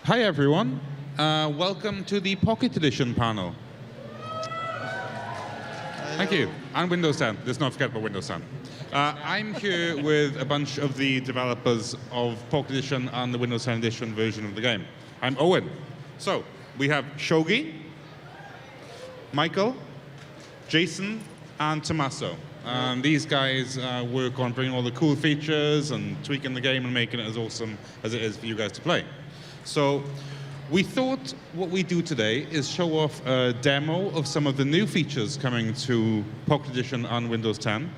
Hi everyone, welcome to the Pocket Edition panel. Thank you, and Windows 10. Let's not forget about Windows 10. I'm here with a bunch of the developers of Pocket Edition and the Windows 10 Edition version of the game. I'm Owen. So, we have Shogi, Michael, Jason, and Tommaso. And these guys work on bringing all the cool features and tweaking the game and making it as awesome as it is for you guys to play. So we thought what we do today is show off a demo of some of the new features coming to Pocket Edition and Windows 10.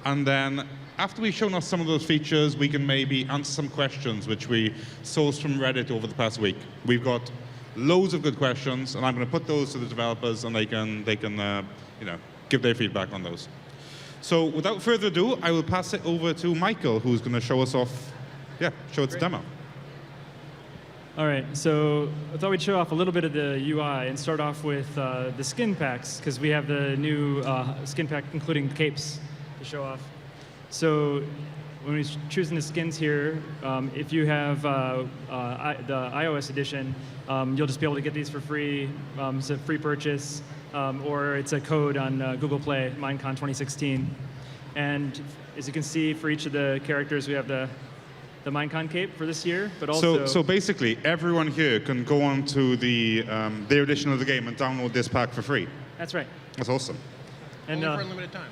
And then after we've shown off some of those features, we can maybe answer some questions which we sourced from Reddit over the past week. We've got loads of good questions, and I'm going to put those to the developers, and they can give their feedback on those. So without further ado, I will pass it over to Michael, who's going to show us off, show us the demo. All right, so I thought we'd show off a little bit of the UI and start off with the skin packs, because we have the new skin pack including capes to show off. So when we're choosing the skins here, if you have the iOS edition, you'll just be able to get these for free. It's a free purchase, or it's a code on Google Play, MINECON 2016. And as you can see, for each of the characters, we have the MINECON cape for this year, but also... So basically, everyone here can go on to their edition of the game and download this pack for free. That's right. That's awesome. And only for a limited time.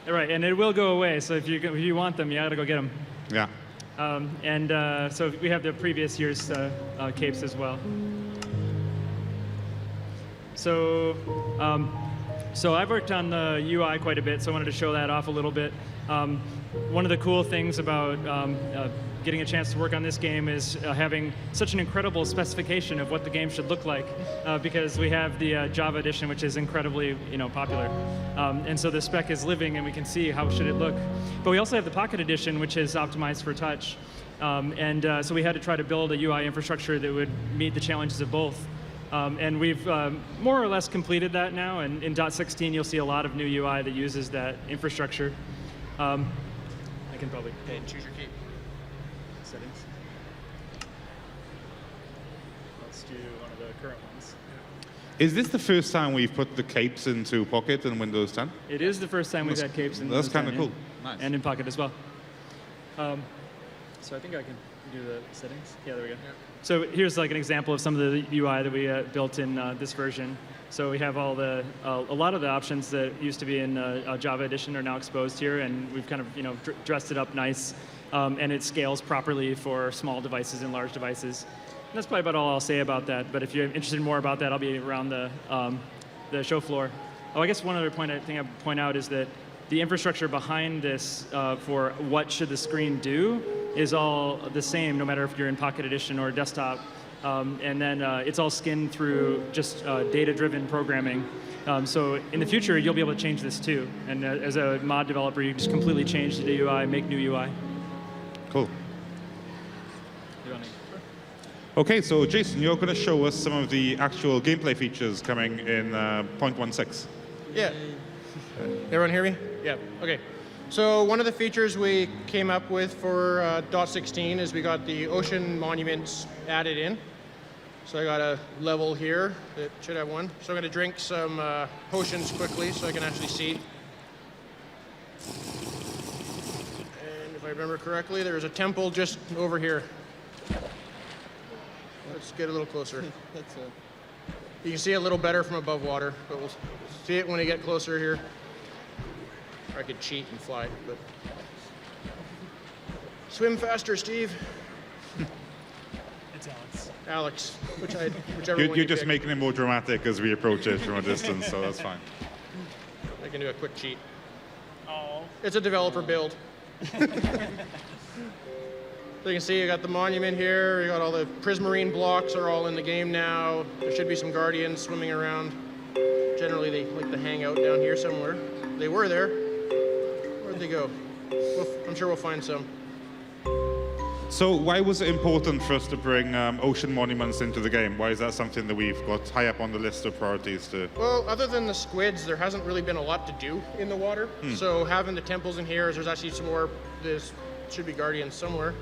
Right, and it will go away, so if you want them, you got to go get them. Yeah. So we have the previous year's capes as well. So I've worked on the UI quite a bit, so I wanted to show that off a little bit. One of the cool things about getting a chance to work on this game is having such an incredible specification of what the game should look like, because we have the Java edition, which is incredibly popular. And so the spec is living, and we can see how should it look. But we also have the Pocket edition, which is optimized for touch. So we had to try to build a UI infrastructure that would meet the challenges of both. And we've more or less completed that now, and in .16 you'll see a lot of new UI that uses that infrastructure. I can probably choose your key. Settings. Let's do one of the current ones. Is this the first time we've put the capes into Pocket in Windows 10? It is the first time we've had capes in Windows 10. That's kind of cool. Nice. And in Pocket as well. So I think I can do the settings. Yeah, there we go. Yeah. So here's like an example of some of the UI that we built in this version. So we have all a lot of the options that used to be in Java edition are now exposed here, and we've kind of dressed it up nice, and it scales properly for small devices and large devices. And that's probably about all I'll say about that. But if you're interested in more about that, I'll be around the show floor. Oh, I guess one other thing I'd point out is that the infrastructure behind this for what should the screen do is all the same, no matter if you're in Pocket Edition or desktop. And then it's all skinned through just data-driven programming. So in the future, you'll be able to change this too. And as a mod developer, you just completely change the UI, make new UI. Cool. Okay, so Jason, you're going to show us some of the actual gameplay features coming in 0.16. Yeah. Everyone hear me? Yeah. Okay. So one of the features we came up with for .16 is we got the ocean monuments added in. So I got a level here that should have one. So I'm going to drink some potions quickly so I can actually see. And if I remember correctly, there's a temple just over here. Let's get a little closer. You can see it a little better from above water, but we'll see it when we get closer here. Or I could cheat and fly, but... Swim faster, Steve. It's Alex. Alex, whichever one You're just making it more dramatic as we approach it from a distance, so that's fine. I can do a quick cheat. Oh. It's a developer build. So you can see you got the monument here, you got all the prismarine blocks are all in the game now. There should be some guardians swimming around. Generally they like to hang out down here somewhere. They were there. Where'd they go? I'm sure we'll find some. So why was it important for us to bring ocean monuments into the game? Why is that something that we've got high up on the list of priorities to... Well, other than the squids, there hasn't really been a lot to do in the water. So having the temples in here, there's actually some more, there should be guardians somewhere.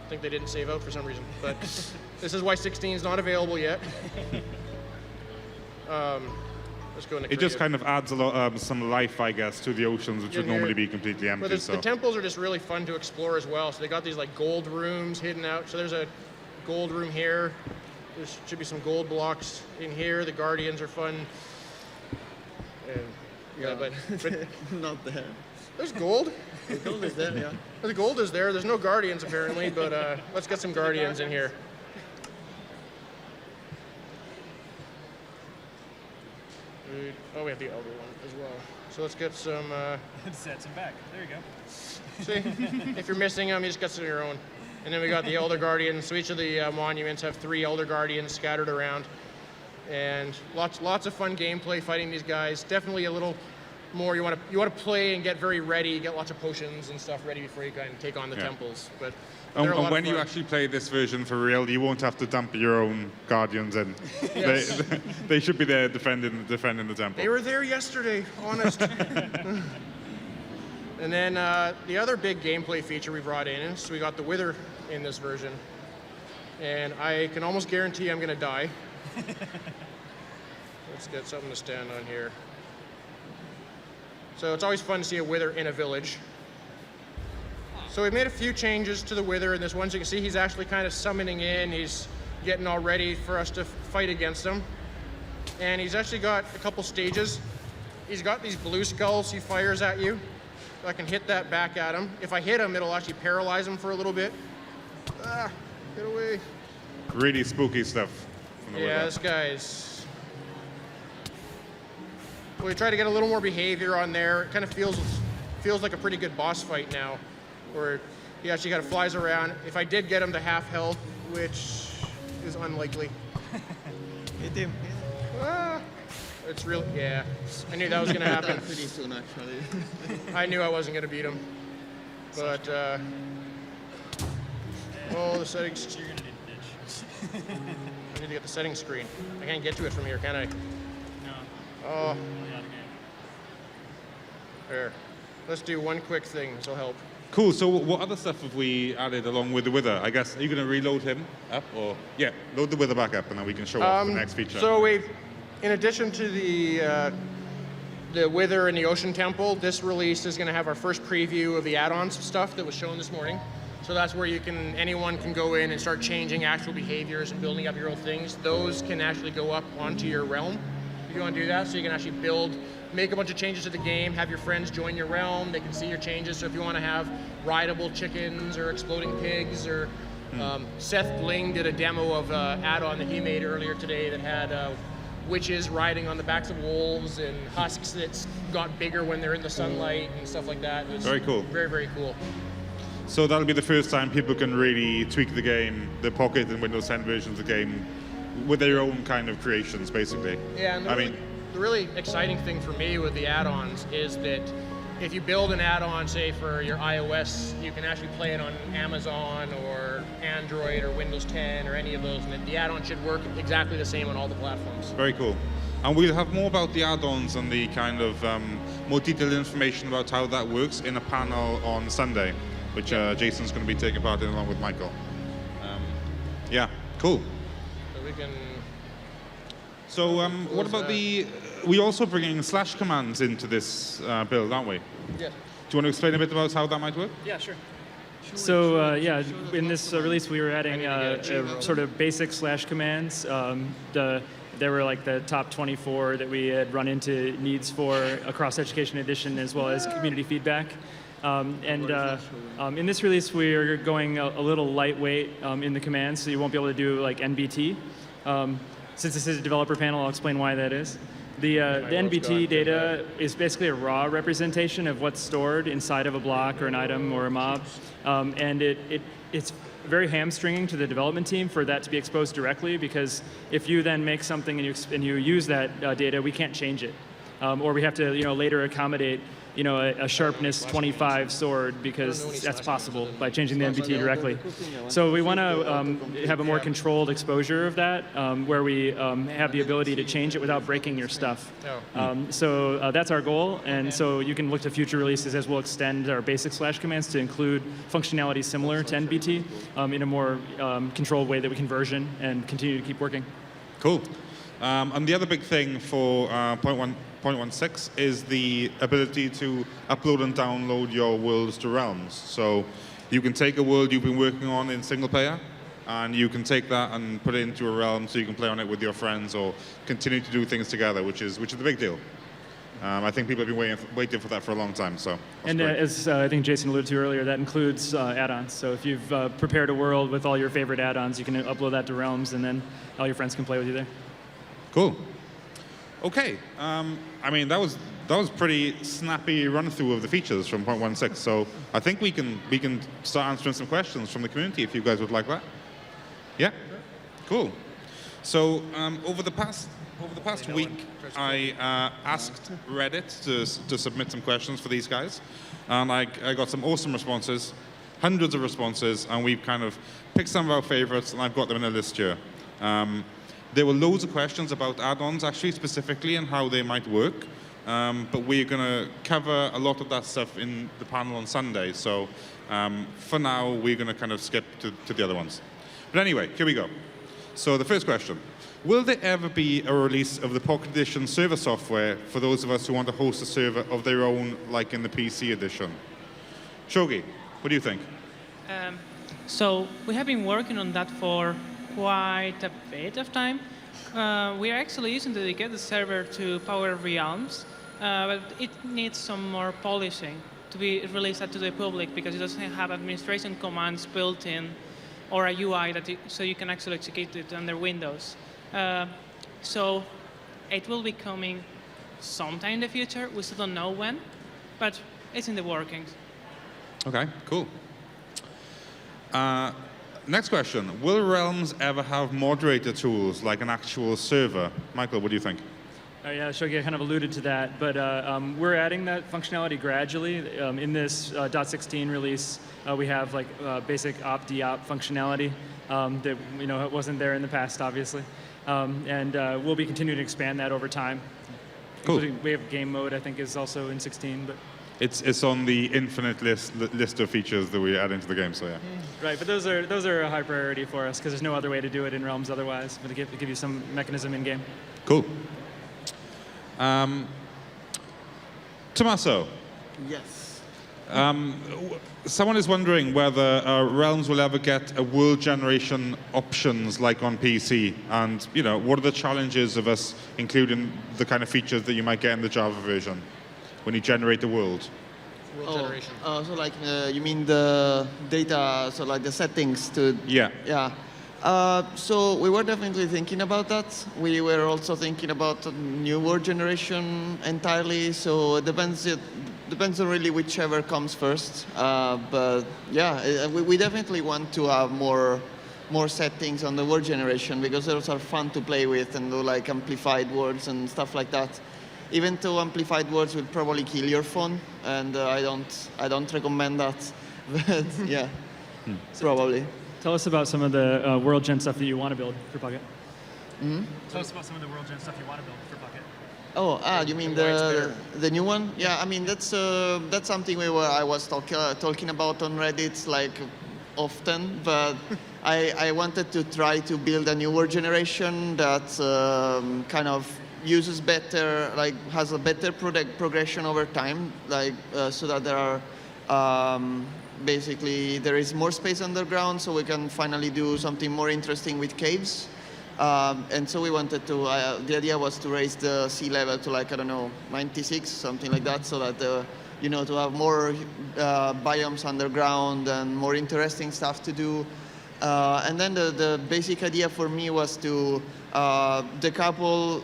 I think they didn't save out for some reason, but this is why 16 is not available yet. Let's go into It just creative. kind of adds a lot, some life, I guess, to the oceans, which would In here. normally be completely empty. But So. the temples are just really fun to explore as well. So they got these like gold rooms hidden out. So there's a gold room here. There should be some gold blocks in here. The guardians are fun. And, yeah, but Not there. there's gold. The gold is there, yeah. The gold is there. There's no guardians apparently, but let's get some guardians in here. Oh, we have the elder one as well. So let's get some. Sets them back. There you go. See, if you're missing them, you just get some of your own. And then we got the Elder Guardians. So each of the monuments have 3 Elder Guardians scattered around. And lots of fun gameplay fighting these guys. Definitely a little more, you want to play and get very ready, get lots of potions and stuff ready before you kind of take on the temples. But they're a lot And of when you fun. actually play this version for real, you won't have to dump your own guardians in. Yes. They should be there defending the temple. They were there yesterday, honest. And then the other big gameplay feature we brought in is we got the Wither in this version. And I can almost guarantee I'm going to die. Let's get something to stand on here. So it's always fun to see a Wither in a village. So we made a few changes to the Wither in this one. So you can see he's actually kind of summoning in. He's getting all ready for us to fight against him. And he's actually got a couple stages. He's got these blue skulls he fires at you. So I can hit that back at him. If I hit him, it'll actually paralyze him for a little bit. Ah, get away. Really spooky stuff. From the Yeah, Wither. this guy's... We try to get a little more behavior on there. It kind of feels like a pretty good boss fight now, where he actually kind of flies around. If I did get him to half health, which is unlikely. Hit him. Ah, it's really, yeah. I knew that was gonna happen. Pretty soon, actually. I knew I wasn't gonna beat him. But, oh, the settings. You're gonna need a ditch. I need to get the settings screen. I can't get to it from here, can I? No. Oh, Not again. there. Let's do one quick thing, this will help. Cool. So what other stuff have we added along with the Wither? I guess, are you going to reload him up? Or yeah, load the Wither back up and then we can show off the next feature. So in addition to the Wither and the Ocean Temple, this release is going to have our first preview of the add-ons stuff that was shown this morning. So that's where anyone can go in and start changing actual behaviors and building up your own things. Those can actually go up onto your realm if you want to do that. So you can actually make a bunch of changes to the game, have your friends join your realm, they can see your changes. So if you want to have rideable chickens or exploding pigs, or Seth Bling did a demo of an add-on that he made earlier today that had witches riding on the backs of wolves and husks that got bigger when they're in the sunlight and stuff like that. It was Very cool. Very, very cool. So that'll be the first time people can really tweak the game, the Pocket and Windows 10 versions of the game, with their own kind of creations, basically. Yeah, and the really exciting thing for me with the add-ons is that if you build an add-on, say for your iOS, you can actually play it on Amazon or Android or Windows 10 or any of those, and the add-on should work exactly the same on all the platforms. Very cool. And we'll have more about the add-ons and the kind of more detailed information about how that works in a panel on Sunday, which Jason's going to be taking part in along with Michael. Yeah, cool. So we can... So what about we also bringing slash commands into this build, aren't we? Yes. Do you want to explain a bit about how that might work? Yeah, sure. So yeah, in this release we were adding sort of basic slash commands. There were like the top 24 that we had run into needs for across Education Edition, as well as community feedback. In this release we are going a little lightweight in the commands, so you won't be able to do like NBT. Since this is a developer panel, I'll explain why that is. The NBT data is basically a raw representation of what's stored inside of a block or an item or a mob, and it's very hamstringing to the development team for that to be exposed directly, because if you then make something and you use that data, we can't change it, or we have to later accommodate a sharpness 25 sword, because that's possible by changing the MBT directly. So we want to have a more controlled exposure of that, where we have the ability to change it without breaking your stuff. So that's our goal, and so you can look to future releases as we'll extend our basic slash commands to include functionality similar to NBT in a more controlled way that we can version and continue to keep working. Cool. And the other big thing for 0.16 is the ability to upload and download your worlds to realms. So you can take a world you've been working on in single player, and you can take that and put it into a realm so you can play on it with your friends or continue to do things together, which is a big deal. I think people have been waiting for that for a long time. So and as I think Jason alluded to earlier, that includes add-ons. So if you've prepared a world with all your favorite add-ons, you can upload that to realms, and then all your friends can play with you there. Cool. Okay. I mean, that was pretty snappy run through of the features from 0.16. So I think we can start answering some questions from the community if you guys would like that. Yeah. Cool. So over the past week, I asked Reddit to submit some questions for these guys, and I got some awesome responses, hundreds of responses, and we've kind of picked some of our favorites, and I've got them in a list here. There were loads of questions about add-ons, actually, specifically, and how they might work. But we're going to cover a lot of that stuff in the panel on Sunday. So for now, we're going to kind of skip to the other ones. But anyway, here we go. So the first question. Will there ever be a release of the Pocket Edition server software for those of us who want to host a server of their own, like in the PC edition? Shogi, what do you think? So we have been working on that for quite a bit of time. We are actually using the dedicated server to power realms, but it needs some more polishing to be released to the public, because it doesn't have administration commands built in or a UI so you can actually execute it under Windows. So it will be coming sometime in the future. We still don't know when, but it's in the workings. Okay, cool. Next question. Will Realms ever have moderator tools like an actual server? Michael, what do you think? Yeah, Shogi kind of alluded to that, but we're adding that functionality gradually. In this .16 release, we have like basic op-de-op functionality that it wasn't there in the past, obviously, and we'll be continuing to expand that over time. Cool. We have game mode, I think, is also in 16, but. It's on the infinite list of features that we add into the game, so yeah. Right, but those are a high priority for us because there's no other way to do it in Realms otherwise, but to give you some mechanism in game. Cool. Tommaso. Yes. Someone is wondering whether Realms will ever get a world generation options like on PC, and what are the challenges of us including the kind of features that you might get in the Java version when you generate the world? World generation. So like you mean the data, so like the settings to... Yeah. Yeah. So we were definitely thinking about that. We were also thinking about a new world generation entirely. So it depends on really whichever comes first. But yeah, we definitely want to have more settings on the world generation, because those are fun to play with and do like amplified words and stuff like that. Even though amplified words will probably kill your phone, and I don't recommend that. But yeah, probably. Tell us about some of the world gen stuff that you want to build for Puckett. Mm-hmm. Tell us about some of the world gen stuff you want to build for Puckett. Oh, you mean the new one? Yeah, I mean that's something I was talking about on Reddit like often, but I wanted to try to build a new world generation that kind of uses better, like has a better progression over time, like so that there are basically there is more space underground, so we can finally do something more interesting with caves. And so we wanted to, the idea was to raise the sea level to like, I don't know, 96, something like that, so that, to have more biomes underground and more interesting stuff to do. And then the basic idea for me was to decouple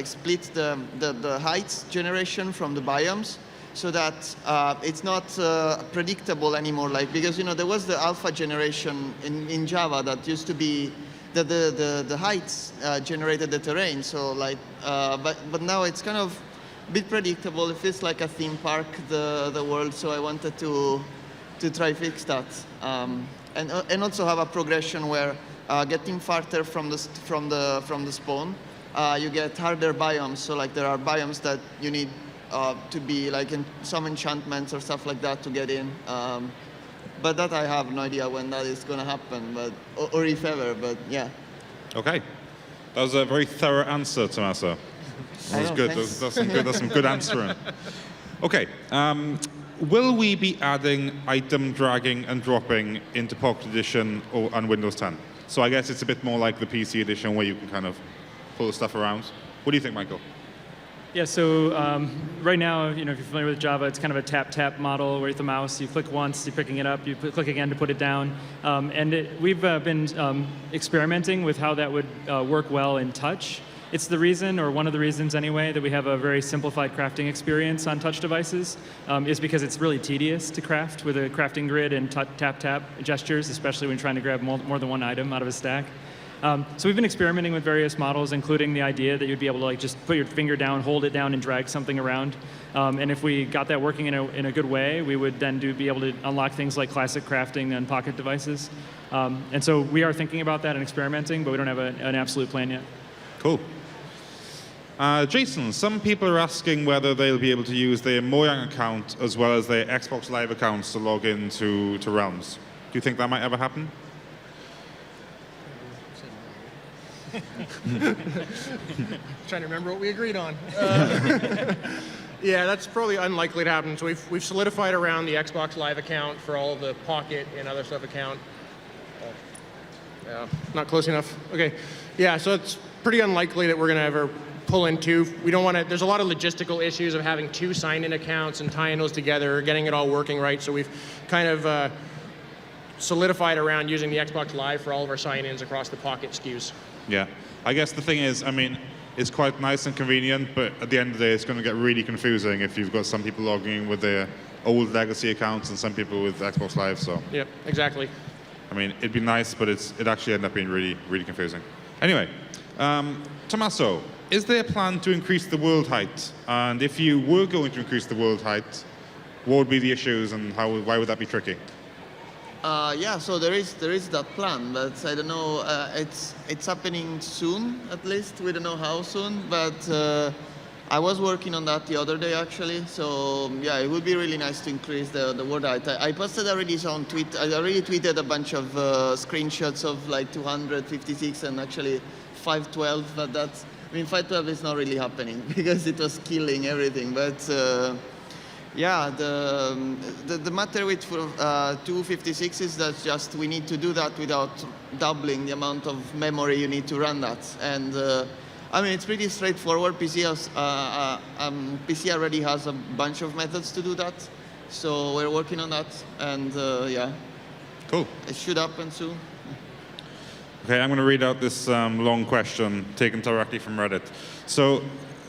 split the heights generation from the biomes, so that it's not predictable anymore. Like, because, there was the alpha generation in Java that used to be the heights generated the terrain. So like, but now it's kind of bit predictable. It feels like a theme park, the world. So I wanted to try fix that, and also have a progression where getting farther from the spawn, you get harder biomes. So like there are biomes that you need to be like in some enchantments or stuff like that to get in. But that I have no idea when that is going to happen, or if ever. But yeah. Okay, that was a very thorough answer, Tommaso. That was good. That's some good answering. Okay, will we be adding item dragging and dropping into Pocket Edition on Windows 10? So I guess it's a bit more like the PC edition where you can kind of pull stuff around. What do you think, Michael? Yeah, so right now, if you're familiar with Java, it's kind of a tap-tap model where with the mouse, you click once, you're picking it up, you click again to put it down. We've been experimenting with how that would work well in touch. It's the reason, or one of the reasons anyway, that we have a very simplified crafting experience on touch devices, is because it's really tedious to craft with a crafting grid and tap-tap gestures, especially when you're trying to grab more than one item out of a stack. So we've been experimenting with various models, including the idea that you'd be able to just put your finger down, hold it down, and drag something around. And if we got that working in a good way, we would then be able to unlock things like classic crafting on Pocket devices. And so we are thinking about that and experimenting, but we don't have an absolute plan yet. Cool. Jason, some people are asking whether they'll be able to use their Mojang account as well as their Xbox Live accounts to log into Realms. Do you think that might ever happen? Trying to remember what we agreed on. Yeah, that's probably unlikely to happen. So we've solidified around the Xbox Live account for all of the Pocket and other stuff account. Yeah, not close enough. Okay. Yeah, so it's pretty unlikely that we're going to ever pull in two. We don't want to. There's a lot of logistical issues of having two sign-in accounts and tying those together, getting it all working right. So we've kind of solidified around using the Xbox Live for all of our sign-ins across the Pocket SKUs. Yeah. I guess the thing is, I mean, it's quite nice and convenient, but at the end of the day, it's going to get really confusing if you've got some people logging in with their old legacy accounts and some people with Xbox Live. So. Yep, exactly. I mean, it'd be nice, but it actually ended up being really, really confusing. Anyway, Tommaso, is there a plan to increase the world height? And if you were going to increase the world height, what would be the issues and why would that be tricky? Yeah, so there is that plan, but I don't know. It's happening soon, at least. We don't know how soon, but I was working on that the other day actually. So yeah, it would be really nice to increase the word height. I posted already on tweet. I already tweeted a bunch of screenshots of like 256 and actually 512. But that's, I mean, 512 is not really happening because it was killing everything. But yeah, the matter with 256 is that just we need to do that without doubling the amount of memory you need to run that. And I mean, it's pretty straightforward. PC already has a bunch of methods to do that. So we're working on that. And yeah. Cool. It should happen soon. Okay, I'm going to read out this long question taken directly from Reddit. So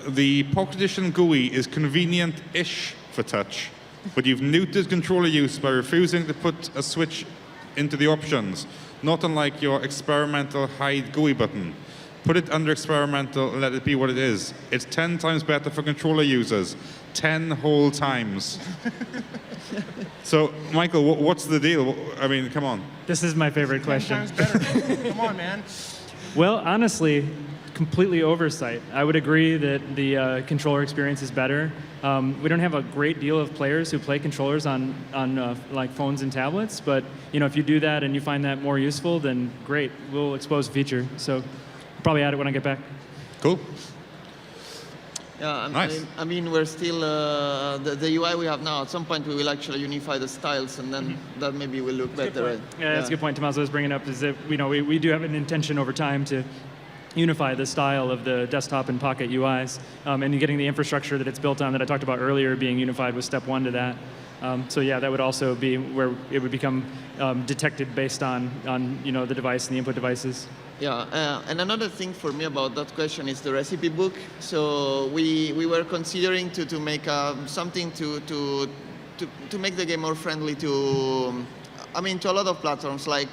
the Pocket Edition GUI is convenient-ish for touch, but you've neutered controller use by refusing to put a switch into the options, not unlike your experimental hide GUI button. Put it under experimental and let it be what it is. It's 10 times better for controller users. 10 whole times. So, Michael, what's the deal? I mean, come on. This is my favorite question. 10 times better. Come on, man. Well, honestly, completely oversight. I would agree that the controller experience is better. We don't have a great deal of players who play controllers on like phones and tablets, but if you do that and you find that more useful, then great. We'll expose the feature. So I'll probably add it when I get back. Cool. Yeah, nice. I mean, we're still, the UI we have now, at some point we will actually unify the styles and then that maybe will look better. Right? Yeah, that's a good point Tommaso was bringing up, is that we do have an intention over time to unify the style of the desktop and Pocket UIs, and getting the infrastructure that it's built on that I talked about earlier being unified was step one to that. So yeah, that would also be where it would become detected based on the device and the input devices. Yeah, and another thing for me about that question is the recipe book. So we were considering to make something to make the game more friendly to a lot of platforms. Like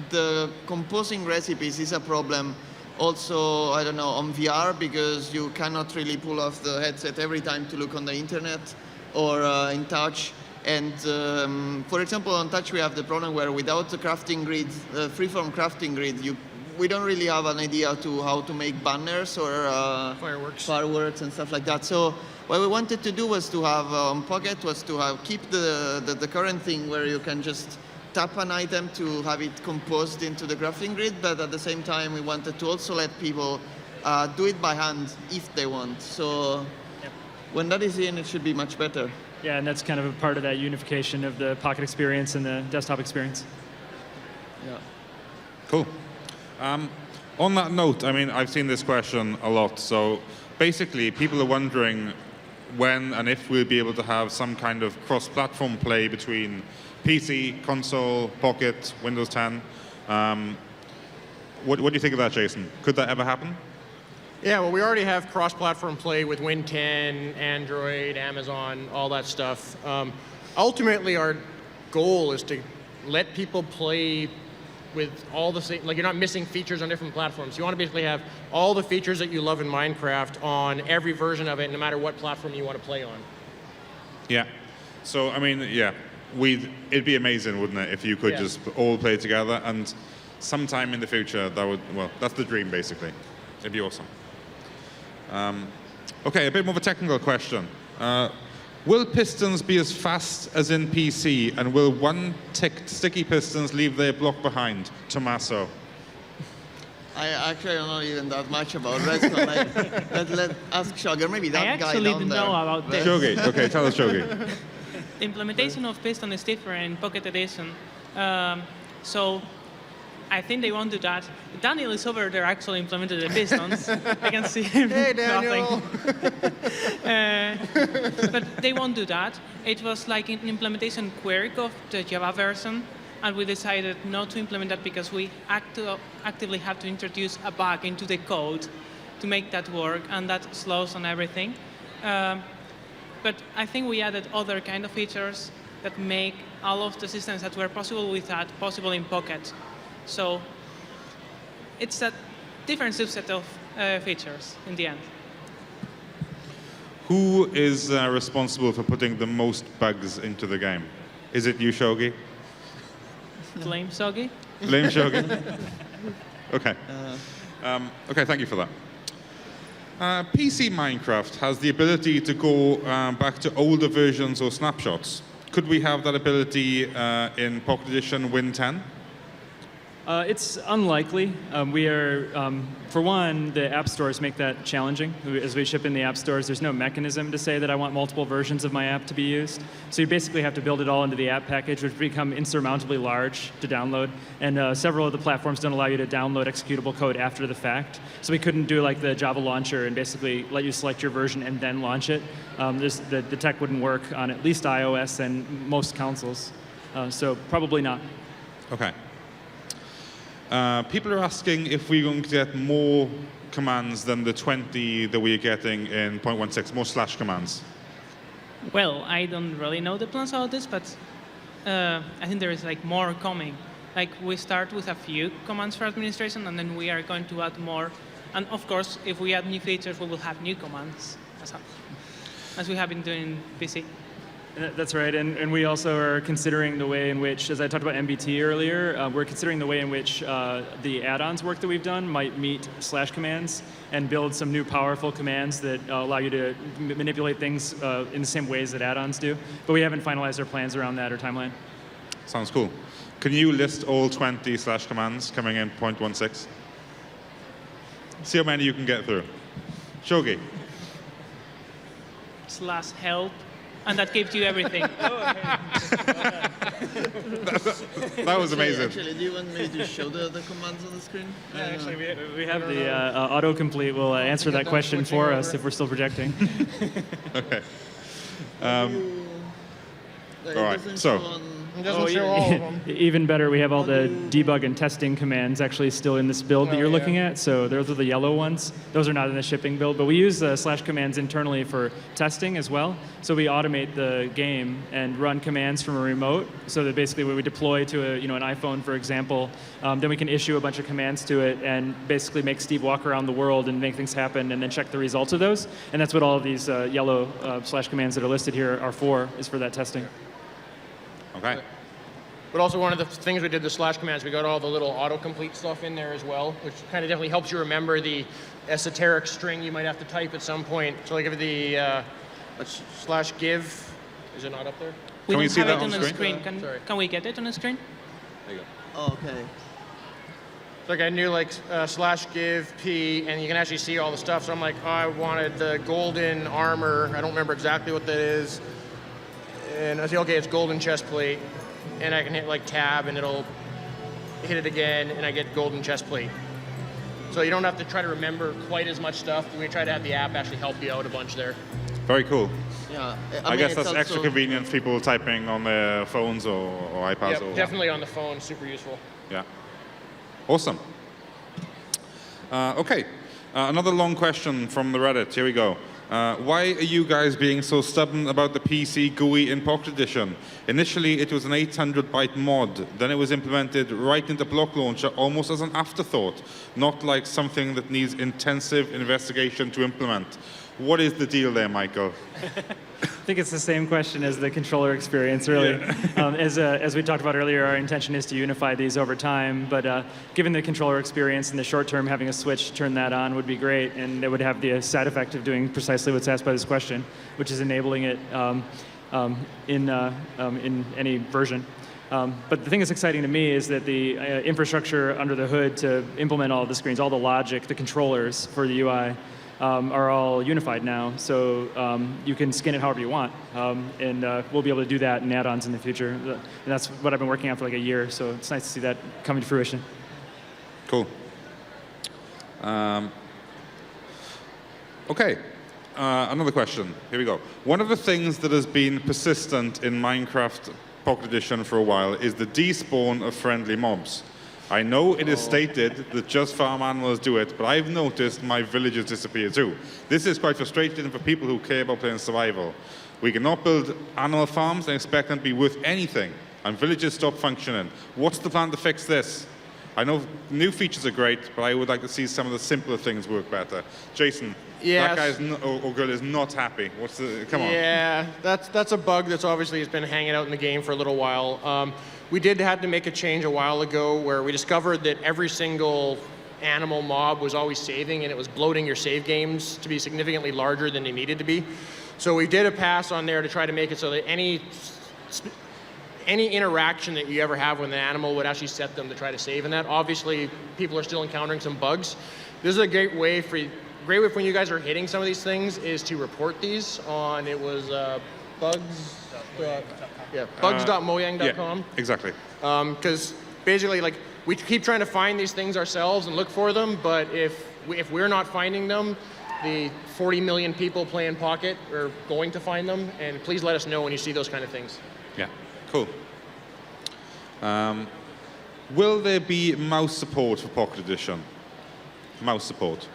the composing recipes is a problem Also, I don't know, on VR, because you cannot really pull off the headset every time to look on the internet or in touch. And for example, on touch, we have the problem where without the crafting grid, freeform crafting grid, we don't really have an idea to how to make banners or fireworks and stuff like that. So what we wanted to do was to have on Pocket was to have keep the current thing where you can just tap an item to have it composed into the crafting grid, but at the same time we wanted to also let people do it by hand if they want. So when that is in, it should be much better. Yeah, and that's kind of a part of that unification of the Pocket experience and the desktop experience. Yeah. Cool. On that note, I mean, I've seen this question a lot. So basically, people are wondering when and if we'll be able to have some kind of cross-platform play between PC, console, Pocket, Windows 10. What do you think of that, Jason? Could that ever happen? Yeah, well, we already have cross-platform play with Win 10, Android, Amazon, all that stuff. Ultimately, our goal is to let people play with all the same, like you're not missing features on different platforms. You want to basically have all the features that you love in Minecraft on every version of it, no matter what platform you want to play on. Yeah. So, I mean, yeah, it'd be amazing, wouldn't it, if you could just all play together, and sometime in the future, that would, well, that's the dream, basically. It'd be awesome. Okay, a bit more of a technical question. Will pistons be as fast as in PC, and will one-ticked sticky pistons leave their block behind? Tommaso. I actually don't know even that much about Redstone. Let ask Shogger, maybe that guy down there. I actually know about this. Shogi, okay, tell us, Shogi. The implementation of piston is different in Pocket Edition. So I think they won't do that. Daniel is over there actually implemented the pistons. I can see him. Hey, Daniel. But they won't do that. It was like an implementation quirk of the Java version, and we decided not to implement that because we actively have to introduce a bug into the code to make that work, and that slows on everything. But I think we added other kind of features that make all of the systems that were possible with that possible in Pocket. So it's a different subset of features in the end. Who is responsible for putting the most bugs into the game? Is it you, Shogi? Blame Soggy? Blame Shogi? Okay. Okay, thank you for that. PC Minecraft has the ability to go back to older versions or snapshots. Could we have that ability in Pocket Edition Win 10? It's unlikely. We are, for one, the app stores make that challenging. As we ship in the app stores, there's no mechanism to say that I want multiple versions of my app to be used. So you basically have to build it all into the app package, which become insurmountably large to download. And several of the platforms don't allow you to download executable code after the fact. So we couldn't do like the Java launcher and basically let you select your version and then launch it. The tech wouldn't work on at least iOS and most consoles. So probably not. Okay. People are asking if we're going to get more commands than the 20 that we're getting in 0.16, more slash commands. Well, I don't really know the plans about this, but I think there is like more coming. Like we start with a few commands for administration, and then we are going to add more. And of course, if we add new features, we will have new commands as we have been doing in PC. That's right, and we also are considering the way in which, as I talked about MBT earlier, we're considering the way in which the add-ons work that we've done might meet slash commands and build some new powerful commands that allow you to manipulate things in the same ways that add-ons do. But we haven't finalized our plans around that or timeline. Sounds cool. Can you list all 20 slash commands coming in 0.16? See how many you can get through. Shogi. / help. And that gives you everything. That was amazing. Actually, do you want me to show the commands on the screen? Yeah, actually, we have the autocomplete will answer that question for us if we're still projecting. Okay. All right, so It doesn't show all of them. Even better, we have all the debug and testing commands actually still in this build that you're looking at. So those are the yellow ones. Those are not in the shipping build, but we use slash commands internally for testing as well. So we automate the game and run commands from a remote. So that basically when we deploy to an iPhone, for example, then we can issue a bunch of commands to it and basically make Steve walk around the world and make things happen and then check the results of those. And that's what all of these yellow slash commands that are listed here are for, is for that testing. Okay. But also one of the things we did the slash commands, we got all the little autocomplete stuff in there as well, which kind of definitely helps you remember the esoteric string you might have to type at some point. So like if the slash give, is it not up there? We Can we don't see have that it on on the screen? screen. Sorry. Can we get it on the screen? There you go. Oh, okay. Like I knew like slash give P, and you can actually see all the stuff. So I'm like, oh, I wanted the golden armor. I don't remember exactly what that is. And I say, okay, it's golden chest plate. And I can hit like tab, and it'll hit it again, and I get golden chest plate. So you don't have to try to remember quite as much stuff. We try to have the app actually help you out a bunch there. Very cool. Yeah. I mean, guess it's that's also, extra convenient for people typing on their phones or iPads. Yeah, definitely on the phone, super useful. Yeah. Awesome. Okay. Another long question from the Reddit. Here we go. Why are you guys being so stubborn about the PC GUI in Pocket Edition? Initially, it was an 800-byte mod. Then it was implemented right into Block Launcher almost as an afterthought, not like something that needs intensive investigation to implement. What is the deal there, Michael? I think it's the same question as the controller experience, really. Yeah. As we talked about earlier, our intention is to unify these over time, but given the controller experience in the short term, having a switch turn that on would be great, and it would have the side effect of doing precisely what's asked by this question, which is enabling it in any version. But the thing that's exciting to me is that the infrastructure under the hood to implement all the screens, all the logic, the controllers for the UI, are all unified now, so you can skin it however you want, and we'll be able to do that in add-ons in the future. And that's what I've been working on for like a year, so it's nice to see that coming to fruition. Cool. Okay. Another question. Here we go. One of the things that has been persistent in Minecraft Pocket Edition for a while is the despawn of friendly mobs. I know it is stated that just farm animals do it, but I've noticed my villages disappear too. This is quite frustrating for people who care about playing survival. We cannot build animal farms and expect them to be worth anything, and villages stop functioning. What's the plan to fix this? I know new features are great, but I would like to see some of the simpler things work better. Jason, Yes. that guy or girl is not happy. Come on. Yeah, that's a bug that's obviously has been hanging out in the game for a little while. We did have to make a change a while ago where we discovered that every single animal mob was always saving, and it was bloating your save games to be significantly larger than they needed to be. So we did a pass on there to try to make it so that any interaction that you ever have with an animal would actually set them to try to save in that. Obviously, people are still encountering some bugs. This is a great way when you guys are hitting some of these things is to report these on, it was bugs.mojang.com. Yeah, exactly. Because basically, like, we keep trying to find these things ourselves and look for them, but if we're not finding them, the 40 million people playing Pocket are going to find them, and please let us know when you see those kind of things. Yeah, cool. Will there be mouse support for Pocket Edition? Mouse support.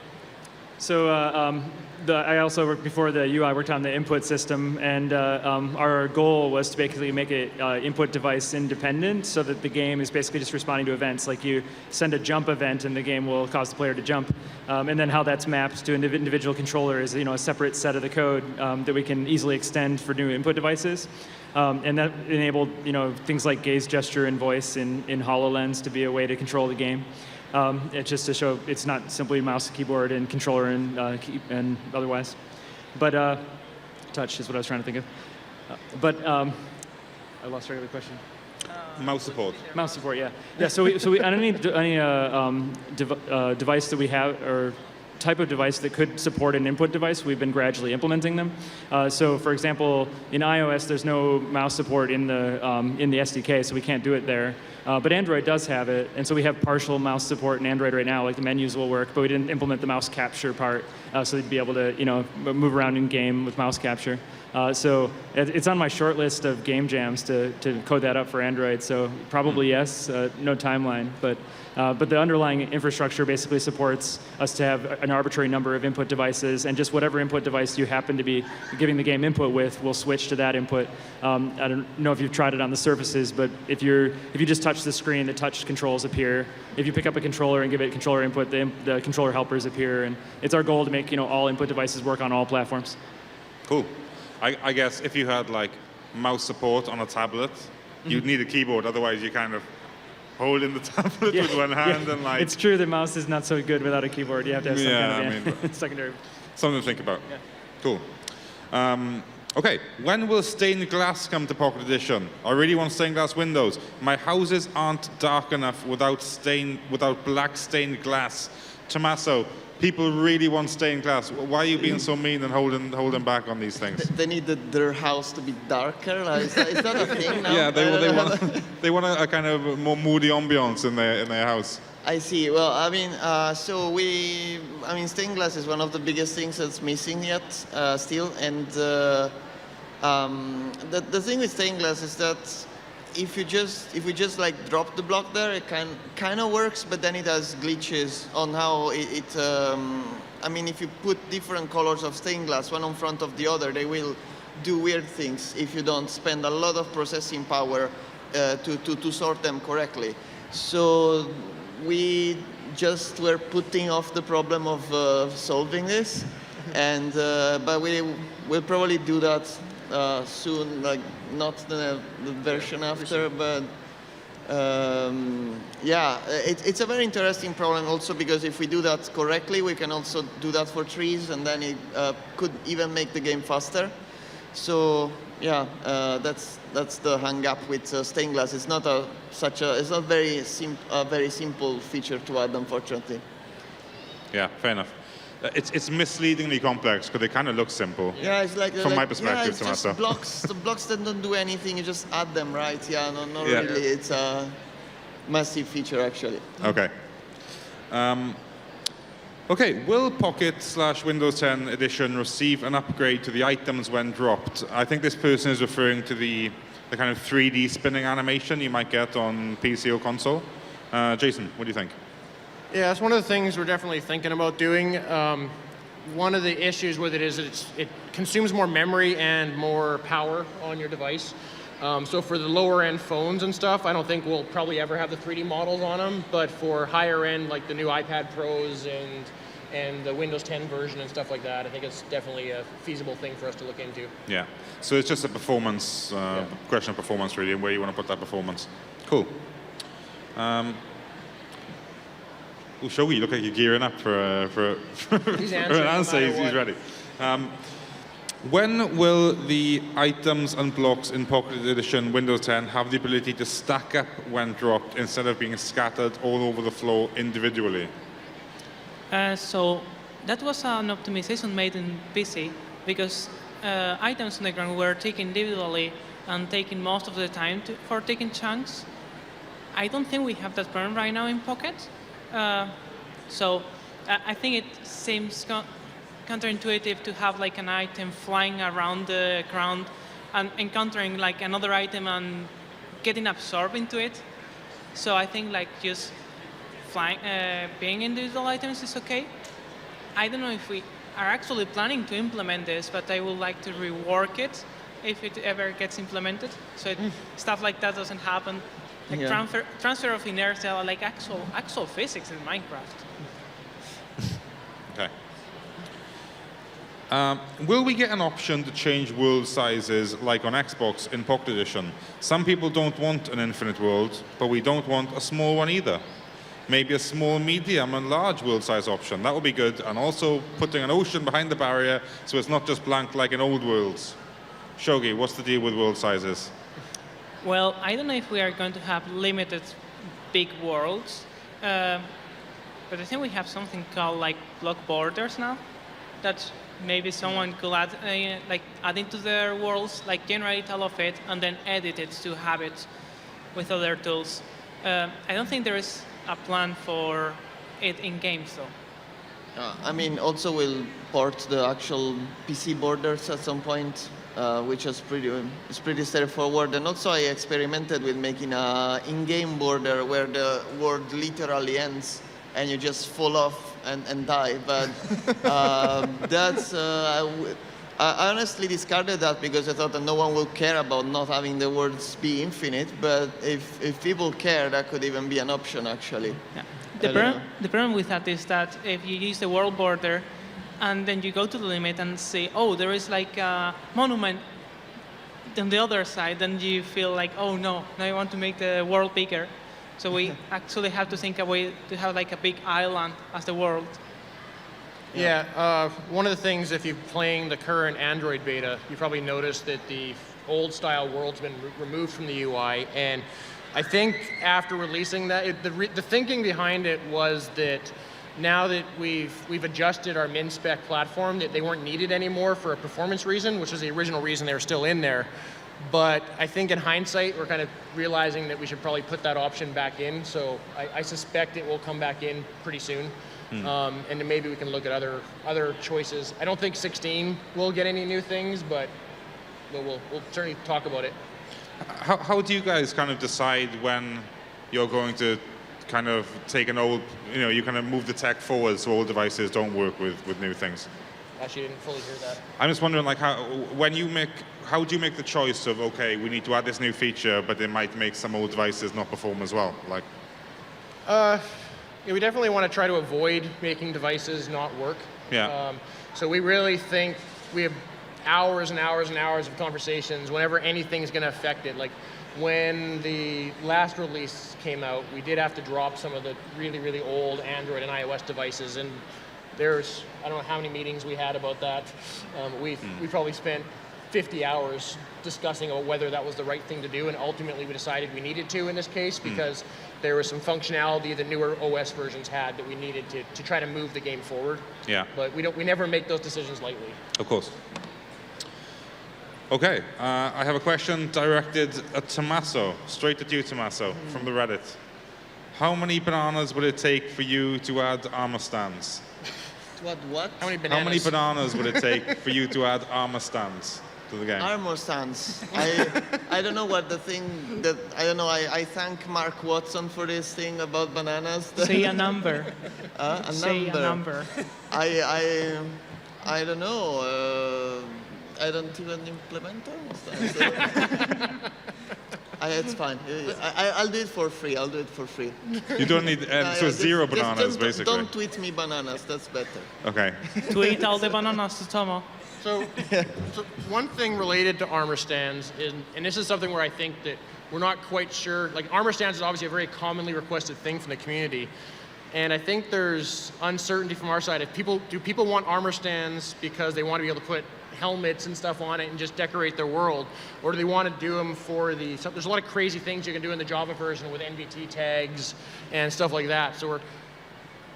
So I also worked before the UI, worked on the input system, and our goal was to basically make it input device independent so that the game is basically just responding to events. Like you send a jump event and the game will cause the player to jump. And then how that's mapped to an individual controller is a separate set of the code that we can easily extend for new input devices. And that enabled things like gaze gesture and voice in HoloLens to be a way to control the game. It's just to show it's not simply mouse, keyboard, and controller and otherwise. But touch is what I was trying to think of. I lost track of the question. Mouse support. Mouse support, yeah. Yeah, so we on any device that we have, or type of device that could support an input device, we've been gradually implementing them. So for example, in iOS, there's no mouse support in the SDK, so we can't do it there. But Android does have it, and so we have partial mouse support in Android right now. Like the menus will work, but we didn't implement the mouse capture part, so they'd be able to, move around in game with mouse capture. So it's on my short list of game jams to code that up for Android. So probably yes, no timeline, but the underlying infrastructure basically supports us to have an arbitrary number of input devices, and just whatever input device you happen to be giving the game input with will switch to that input. I don't know if you've tried it on the surfaces, but if you just touch the screen, the touch controls appear. If you pick up a controller and give it controller input, the controller helpers appear, and it's our goal to make all input devices work on all platforms. Cool. I guess if you had like mouse support on a tablet, you'd need a keyboard. Otherwise, you kind of holding the tablet with one hand and like. It's true the mouse is not so good without a keyboard. You have to have some kind of secondary. Something to think about. Yeah. Cool. Okay, when will stained glass come to Pocket Edition? I really want stained glass windows. My houses aren't dark enough without black stained glass. Tommaso, people really want stained glass. Why are you being so mean and holding back on these things? They need their house to be darker. Is that a thing now? Yeah, they want a kind of more moody ambiance in their house. I see. Well, I mean, stained glass is one of the biggest things that's missing yet still. And the thing with stained glass is that if we just like drop the block there, it kind of works, but then it has glitches on how if you put different colors of stained glass one in front of the other, they will do weird things if you don't spend a lot of processing power to sort them correctly. So we just were putting off the problem of solving this, but we'll probably do that soon, like not the version after, but it's a very interesting problem also, because if we do that correctly, we can also do that for trees, and then it could even make the game faster. So that's the hang up with stained glass. It's not very simple feature to add, unfortunately. Yeah, fair enough. It's misleadingly complex because they kind of look simple. Yeah, it's like from my perspective, it's just blocks. The blocks that don't do anything. You just add them, right? Yeah, not really. It's a massive feature, actually. Okay. Okay, will Pocket/Windows 10 Edition receive an upgrade to the items when dropped? I think this person is referring to the kind of 3D spinning animation you might get on PC or console. Jason, what do you think? Yeah, that's one of the things we're definitely thinking about doing. One of the issues with it is it consumes more memory and more power on your device. So for the lower end phones and stuff, I don't think we'll probably ever have the 3D models on them. But for higher end, like the new iPad Pros and the Windows 10 version and stuff like that, I think it's definitely a feasible thing for us to look into. Yeah. So it's just a performance question of performance, really, and where you want to put that performance. Cool. Shogi, you look like you're gearing up for an answer. He's ready. When will the items and blocks in Pocket Edition Windows 10 have the ability to stack up when dropped instead of being scattered all over the floor individually? So that was an optimization made in PC, because items on the ground were taken individually and taken most of the time for taking chunks. I don't think we have that problem right now in Pocket. So I think it seems counterintuitive to have like an item flying around the ground and encountering like another item and getting absorbed into it. So I think like just flying, being individual items is okay. I don't know if we are actually planning to implement this, but I would like to rework it if it ever gets implemented. So stuff like that doesn't happen. Like transfer of inertia, like actual physics in Minecraft. Okay. Will we get an option to change world sizes like on Xbox in Pocket Edition? Some people don't want an infinite world, but we don't want a small one either. Maybe a small, medium, and large world size option. That would be good. And also putting an ocean behind the barrier so it's not just blank like in old worlds. Shogi, what's the deal with world sizes? Well, I don't know if we are going to have limited big worlds, but I think we have something called like block borders now, that maybe someone could add into their worlds, like generate all of it and then edit it to have it with other tools. I don't think there is a plan for it in games, though. I mean, also we'll port the actual PC borders at some point, which is pretty straightforward. And also I experimented with making a in-game border where the world literally ends and you just fall off and die. But I honestly discarded that because I thought that no one will care about not having the worlds be infinite. But if people care, that could even be an option, actually. Yeah. The problem with that is that if you use the world border and then you go to the limit and say, oh, there is like a monument on the other side, then you feel like, oh no, now I want to make the world bigger. So we actually have to think a way to have like a big island as the world. Yeah, one of the things, if you're playing the current Android beta, you probably noticed that the old style world's been removed from the UI, and I think after releasing that, the thinking behind it was that now that we've adjusted our min-spec platform, that they weren't needed anymore for a performance reason, which was the original reason they were still in there. But I think in hindsight, we're kind of realizing that we should probably put that option back in. So I suspect it will come back in pretty soon. And then maybe we can look at other choices. I don't think 16 will get any new things, but we'll certainly talk about it. How do you guys kind of decide when you're going to kind of take an old, you kind of move the tech forward so old devices don't work with new things? Actually, didn't fully hear that. I'm just wondering, like, how do you make the choice of, okay, we need to add this new feature, but it might make some old devices not perform as well? Like, yeah, we definitely want to try to avoid making devices not work. Yeah. So we really think we have hours and hours and hours of conversations whenever anything's going to affect it. Like when the last release came out, we did have to drop some of the really, really old Android and iOS devices, and there's, I don't know how many meetings we had about that. We probably spent 50 hours discussing about whether that was the right thing to do, and ultimately we decided we needed to in this case because there was some functionality the newer OS versions had that we needed to try to move the game forward. Yeah. But we never make those decisions lightly. Of course. Okay, I have a question directed at Tommaso, straight at you, Tommaso, from the Reddit. How many bananas would it take for you to add armor stands? To add what? How many bananas? How many bananas would it take for you to add armor stands to the game? Armor stands. I don't know what the thing that, I don't know, I thank Mark Watson for this thing about bananas. Say a number. Say a number. I don't know. I don't even implement armor stands. It's fine. I'll do it for free. You don't need, so zero bananas, basically. Don't tweet me bananas. That's better. Okay. Tweet all the bananas to Tomo. So one thing related to armor stands, and this is something where I think that we're not quite sure, like armor stands is obviously a very commonly requested thing from the community. And I think there's uncertainty from our side. Do people want armor stands because they want to be able to put helmets and stuff on it and just decorate their world? Or do they want to do them for there's a lot of crazy things you can do in the Java version with NVT tags and stuff like that. So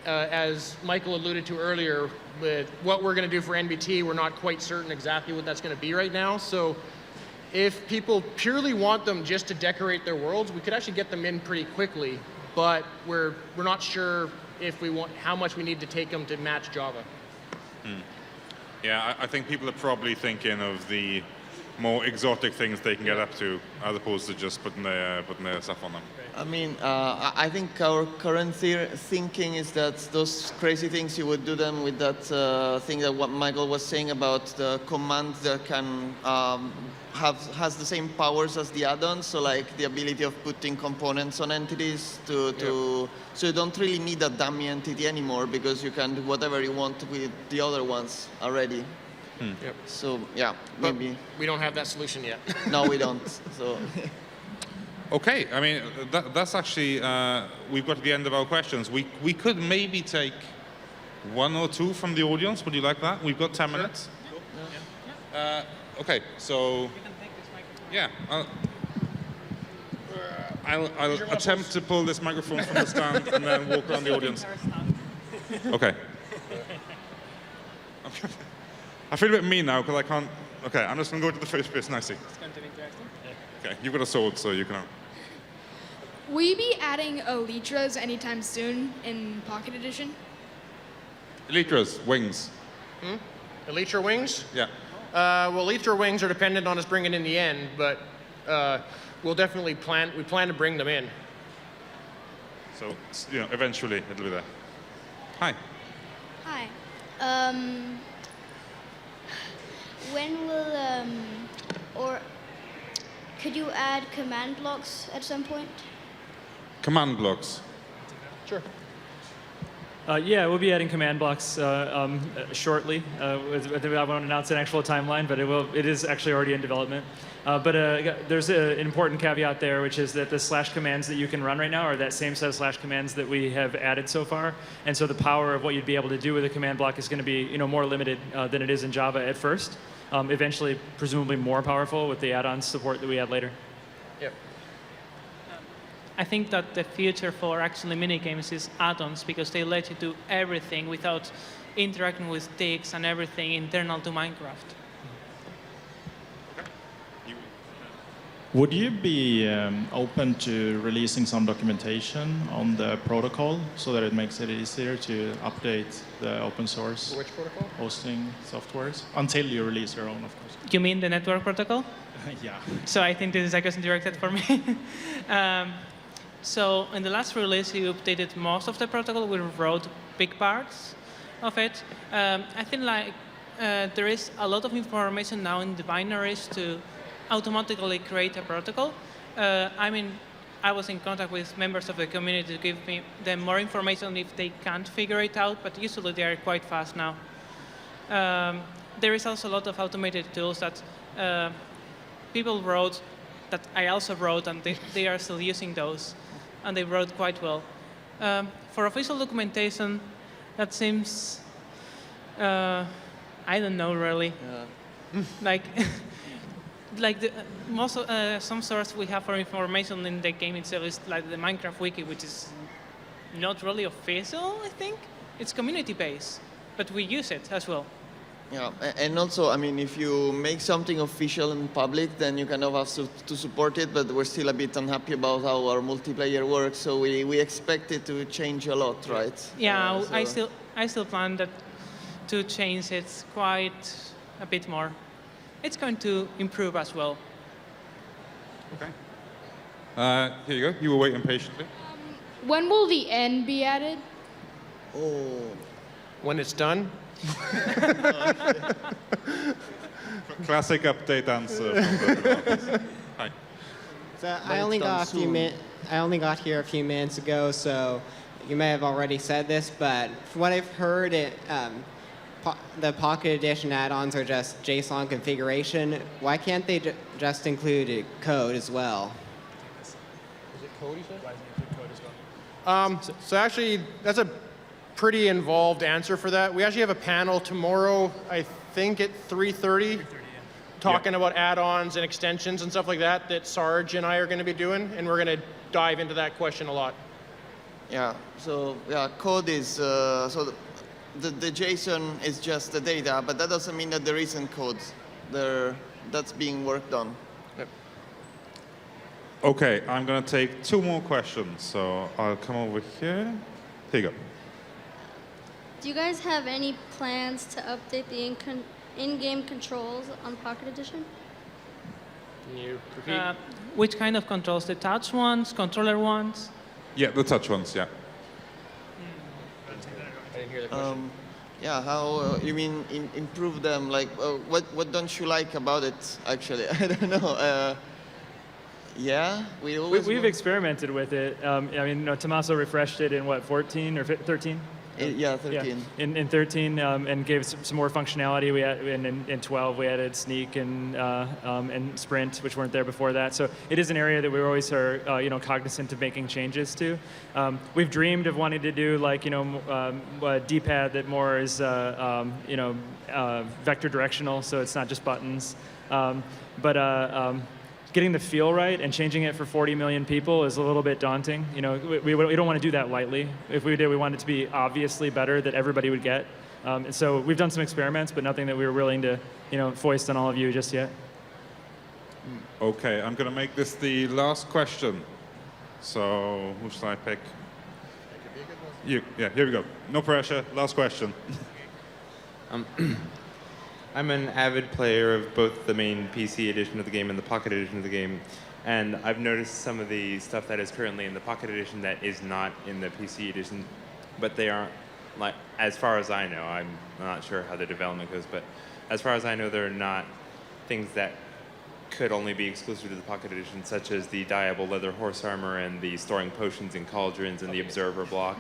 as Michael alluded to earlier, with what we're going to do for NVT, we're not quite certain exactly what that's going to be right now. So if people purely want them just to decorate their worlds, we could actually get them in pretty quickly, but we're not sure how much we need to take them to match Java. Yeah, I think people are probably thinking of the more exotic things they can get up to, as opposed to just putting their stuff on them. I mean, I think our current thinking is that those crazy things, you would do them with that thing that what Michael was saying about the command that can has the same powers as the add-ons, so like the ability of putting components on entities so you don't really need a dummy entity anymore because you can do whatever you want with the other ones already. Yep. So yeah, maybe. But we don't have that solution yet. No, we don't. So. Okay, I mean, that's actually, we've got to the end of our questions. We could maybe take one or two from the audience. Would you like that? We've got 10 minutes. Yeah. Okay, so, yeah. I'll attempt to pull this microphone from the stand and then walk around the audience. Okay. I feel a bit mean now because I can't. Okay, I'm just going to go to the first person I see. It's going to be interesting. Okay, you've got a sword, so you can. Will you be adding elytras anytime soon in Pocket Edition? Elytras, wings. Elytra wings? Yeah. Well, elytra wings are dependent on us bringing in the end, but we'll definitely we plan to bring them in. So, eventually it'll be there. Hi. Hi. When will, or could you add command blocks at some point? Command blocks. Sure. Yeah, we'll be adding command blocks shortly. I won't announce an actual timeline, but it is actually already in development. But there's an important caveat there, which is that the slash commands that you can run right now are that same set of slash commands that we have added so far. And so the power of what you'd be able to do with a command block is going to be more limited than it is in Java at first. Eventually, presumably more powerful with the add-on support that we add later. Yep. I think that the future for actually minigames is add-ons because they let you do everything without interacting with sticks and everything internal to Minecraft. Would you be open to releasing some documentation on the protocol so that it makes it easier to update the open source Which protocol? hosting softwares until you release your own, of course? You mean the network protocol? Yeah. So I think this is a question directed for me. So in the last release, we updated most of the protocol. We wrote big parts of it. I think there is a lot of information now in the binaries to automatically create a protocol. I was in contact with members of the community to give them more information if they can't figure it out, but usually they are quite fast now. There is also a lot of automated tools that people wrote, that I also wrote, and they are still using those, and they wrote quite well. For official documentation, that seems, I don't know really. Yeah. Some source we have for information in the game itself is like the Minecraft wiki, which is not really official, I think. It's community-based, but we use it as well. Yeah, and also, if you make something official and public, then you kind of have to support it, but we're still a bit unhappy about how our multiplayer works, so we expect it to change a lot, right? Yeah, So- I still plan to change it quite a bit more. It's going to improve as well. Okay. Here you go. You were waiting patiently. When will the end be added? Oh. When it's done? Classic update answer. From the developers. Hi. So But I only it's done got soon. I only got here a few minutes ago, so you may have already said this, but from what I've heard, the Pocket Edition add-ons are just JSON configuration. Why can't they just include code as well? Is it code, you said? Why doesn't it include code as well? So actually, that's a pretty involved answer for that. We actually have a panel tomorrow, I think at 3:30, talking about add-ons and extensions and stuff like that Sarge and I are going to be doing, and we're going to dive into that question a lot. Yeah, so code is, the JSON is just the data, but that doesn't mean that there isn't code. That's being worked on. Yep. Okay, I'm going to take 2 more questions. So I'll come over here. Here you go. Do you guys have any plans to update the in-game controls on Pocket Edition? Can you repeat? Which kind of controls? The touch ones, controller ones? Yeah, the touch ones, yeah. I didn't hear the question. Yeah, how you mean improve them? Like, what don't you like about it? Actually, I don't know. Yeah, We've experimented with it. Tommaso refreshed it in what, 14 or 13? Yeah, 13. Yeah. In 13, and gave some more functionality. We had in 12 we added sneak and sprint, which weren't there before that. So it is an area that we always are cognizant of making changes to. We've dreamed of wanting to do like a D-pad that more is vector directional, so it's not just buttons. Getting the feel right and changing it for 40 million people is a little bit daunting. We don't want to do that lightly. If we did, we want it to be obviously better that everybody would get. And so we've done some experiments, but nothing that we were willing to, foist on all of you just yet. Okay, I'm going to make this the last question. So who should I pick? You. Yeah, here we go. No pressure. Last question. I'm an avid player of both the main PC edition of the game and the Pocket edition of the game, and I've noticed some of the stuff that is currently in the Pocket edition that is not in the PC edition, but they aren't, like, as far as I know, I'm not sure how the development goes, but as far as I know, there are not things that could only be exclusive to the Pocket edition, such as the dyeable leather horse armor and the storing potions in cauldrons and the observer block.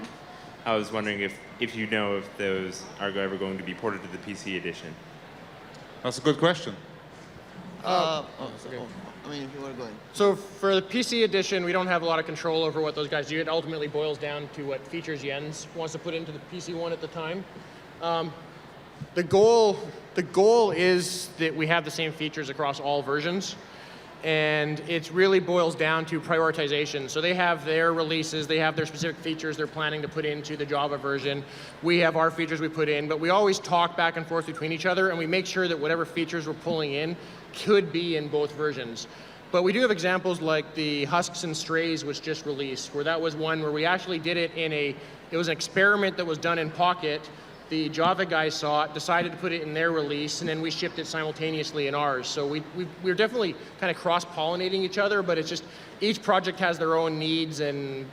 I was wondering if you know if those are ever going to be ported to the PC edition. That's a good question. I mean, if you were going. So for the PC edition, we don't have a lot of control over what those guys do. It ultimately boils down to what features Jens wants to put into the PC one at the time. The goal is that we have the same features across all versions, and it really boils down to prioritization. So they have their releases, they have their specific features they're planning to put into the Java version. We have our features we put in, but we always talk back and forth between each other, and we make sure that whatever features we're pulling in could be in both versions. But we do have examples like the Husks and Strays, which just released, where that was one where we actually did it it was an experiment that was done in Pocket. The Java guys saw it, decided to put it in their release, and then we shipped it simultaneously in ours. So we're definitely kind of cross-pollinating each other, but it's just each project has their own needs and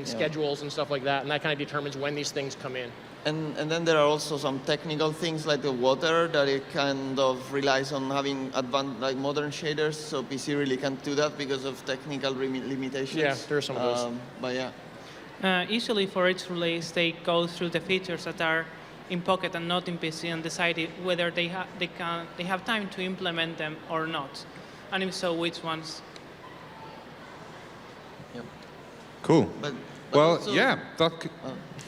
schedules and stuff like that, and that kind of determines when these things come in. And then there are also some technical things like the water that it kind of relies on having advanced, like modern shaders, so PC really can't do that because of technical limitations. Yeah, there are some of those. But yeah. Usually for each release, they go through the features that are in Pocket and not in PC and decide whether they have time to implement them or not, and if so, which ones. Yep. Cool. But well, also, yeah.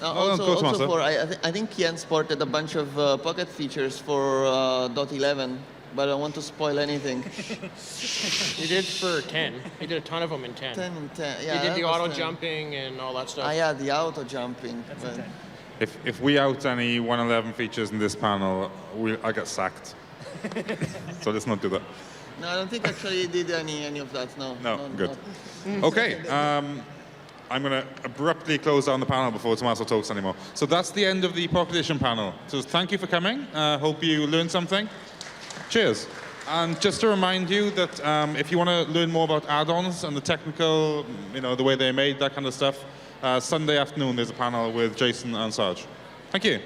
I think Jens ported a bunch of Pocket features for .11, but I don't want to spoil anything. He did for 10. He did a ton of them in 10. 10 and 10, yeah. He did the auto 10. jumping and all that stuff. Yeah, the auto jumping. That's a 10. If we out any 111 features in this panel, I get sacked. So let's not do that. No, I don't think actually he did any of that. No. No, good. Okay. I'm going to abruptly close down the panel before Tommaso talks anymore. So that's the end of the Pocket Edition panel. So thank you for coming. Hope you learned something. Cheers. And just to remind you that if you want to learn more about add-ons and the technical, the way they're made, that kind of stuff, Sunday afternoon there's a panel with Jason and Sarge. Thank you.